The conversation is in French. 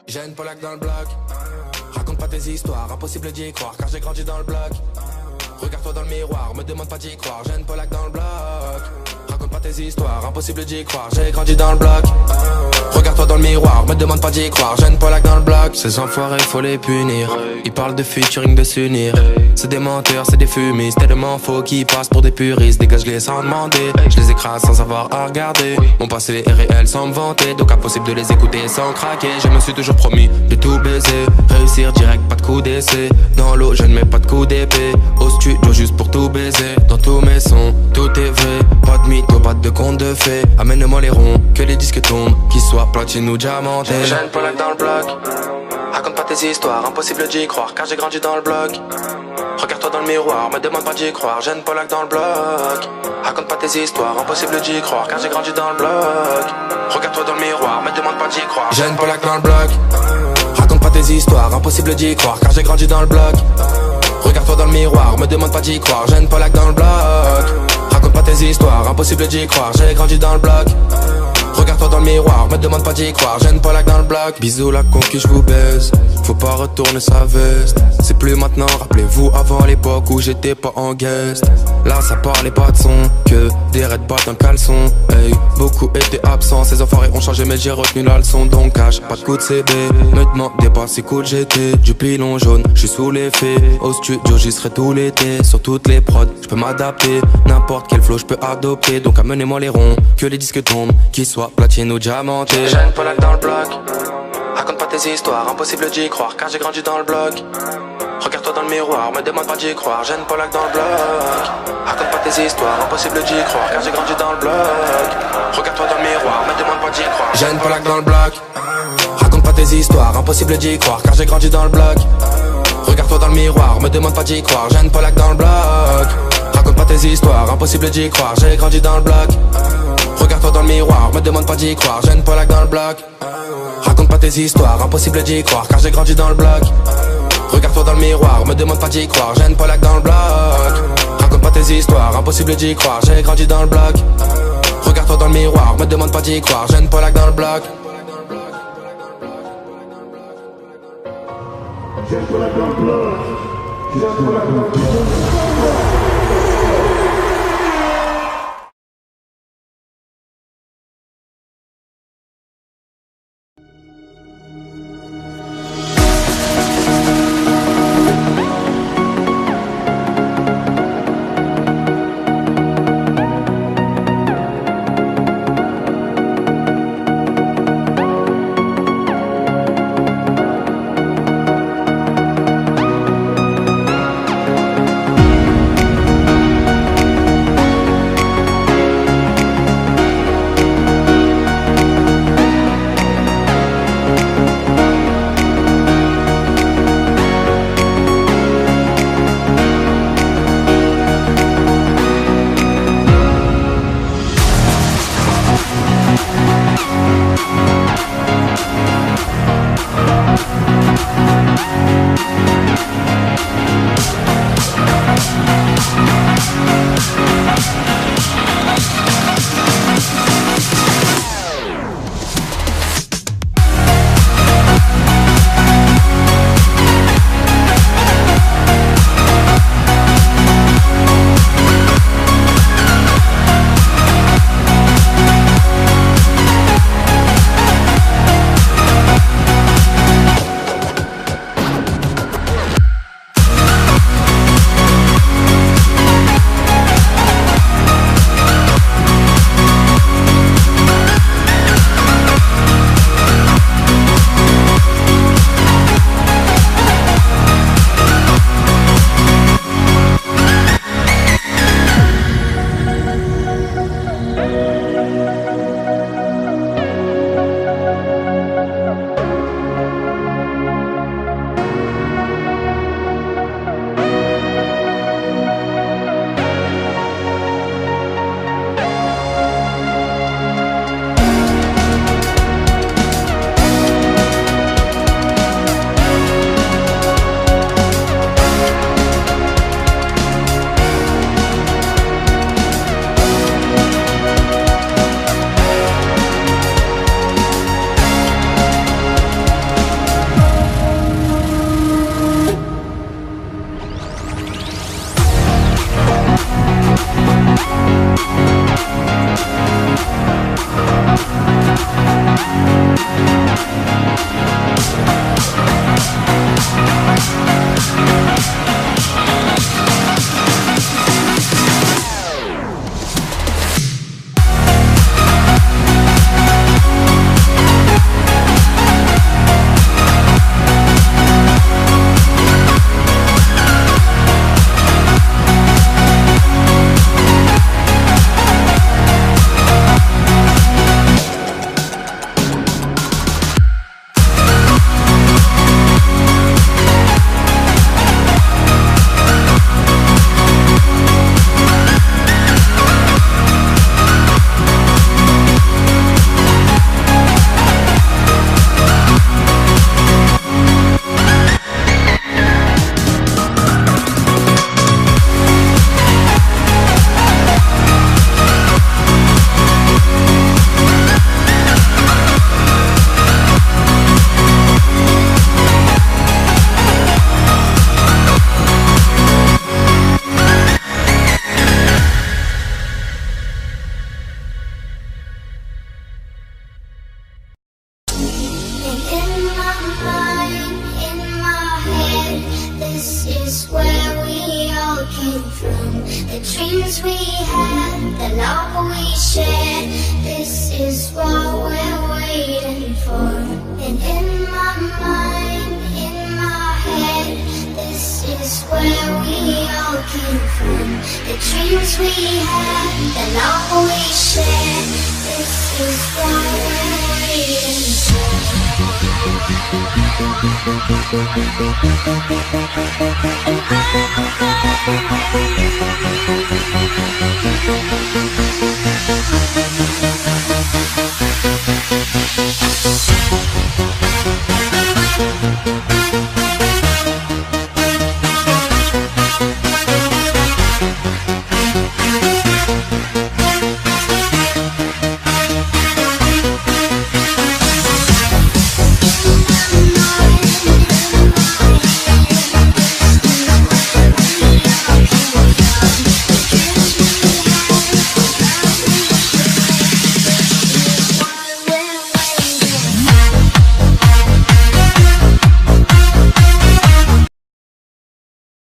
J'ai une Polak dans le bloc. Raconte pas tes histoires, impossible d'y croire car j'ai grandi dans le bloc. Regarde-toi dans le miroir, me demande pas d'y croire. J'ai une Polak dans le bloc. Raconte pas tes histoires, impossible d'y croire. J'ai grandi dans le bloc. Regarde-toi dans le miroir, me demande pas d'y croire. J'ai une Polak dans le bloc. Ces enfoirés faut les punir. Ils parlent de featuring, de s'unir. C'est des menteurs, c'est des fumistes. Tellement faux qu'ils passent pour des puristes. Dégage-les sans demander. Je les écrase sans avoir à regarder. Mon passé est réel sans me vanter. Donc impossible de les écouter sans craquer. Je me suis toujours promis de tout baiser. Réussir direct, pas de coup d'essai. Dans l'eau, je ne mets pas de coup d'épée. Au studio juste pour tout baiser. Dans tous mes sons, tout est vrai. Pas de mytho, pas de conte de fées. Amène-moi les ronds, que les disques tombent. Qu'ils soient platine ou diamantés. J'ai une Polak dans le bloc. Raconte pas tes histoires, impossible d'y croire car j'ai grandi dans le bloc. Regarde-toi dans le miroir, me demande pas d'y croire. J'ai une Polak dans le bloc. Raconte pas tes histoires, impossible d'y croire car j'ai grandi dans le bloc. Regarde-toi dans le miroir, me demande pas d'y croire. J'ai une Polak dans le bloc. Raconte pas tes histoires, impossible d'y croire car j'ai grandi dans le bloc. Regarde-toi dans le miroir, me demande pas d'y croire. J'ai une Polak dans le bloc. Raconte pas tes histoires, impossible d'y croire. J'ai grandi dans le bloc. Regarde-toi dans le miroir, me demande pas d'y croire. J'ai une Polak dans le bloc. Bisous la conquis, je vous baise. Faut pas retourner sa veste. C'est plus maintenant, rappelez-vous avant l'époque où j'étais pas en guest. Là ça parlait pas de son, que des raids battent un caleçon. Hey, beaucoup étaient absents, ces enfoirés ont changé mais j'ai retenu la leçon. Donc cash, pas de coup de CB. Me demandez pas si cool j'étais. Du pilon jaune, je suis sous l'effet. Au studio j'y serai tout l'été. Sur toutes les prods, je peux m'adapter. N'importe quel flow je peux adopter. Donc amenez-moi les ronds, que les disques tombent. Qu'ils soient platine ou diamantés. J'ai une Polak dans le bloc. Raconte pas tes histoires, impossible d'y croire car j'ai grandi dans le bloc. Regarde-toi dans le miroir, me demande pas d'y croire. J'ai une Polak dans le bloc. Raconte pas tes histoires, impossible d'y croire car j'ai grandi dans le bloc. Regarde-toi dans le miroir, me demande pas d'y croire. J'ai une Polak dans le bloc. Raconte pas tes histoires, impossible d'y croire car j'ai grandi dans le bloc. Regarde-toi dans le miroir, me demande pas d'y croire. J'ai une Polak dans le bloc. Raconte pas tes histoires, impossible d'y croire. J'ai grandi dans le bloc. Regarde-toi dans le miroir, me demande pas d'y croire. J'ai une Polak dans le bloc. Raconte pas tes histoires, impossible d'y croire car j'ai grandi dans le bloc. Regarde-toi dans le miroir, me demande pas d'y croire. J'ai une Polak dans le bloc. Raconte pas tes histoires, impossible d'y croire. J'ai grandi dans le bloc. Regarde-toi dans le miroir, me demande pas d'y croire. J'ai une Polak dans le bloc. J'ai une Polak dans le bloc. J'ai une Polak dans le bloc. dreams we had, the love we shared, this is what we're waiting for. And in my mind, in my head, this is where we all came from. The dreams we had, the love we shared, this is what we're waiting for. And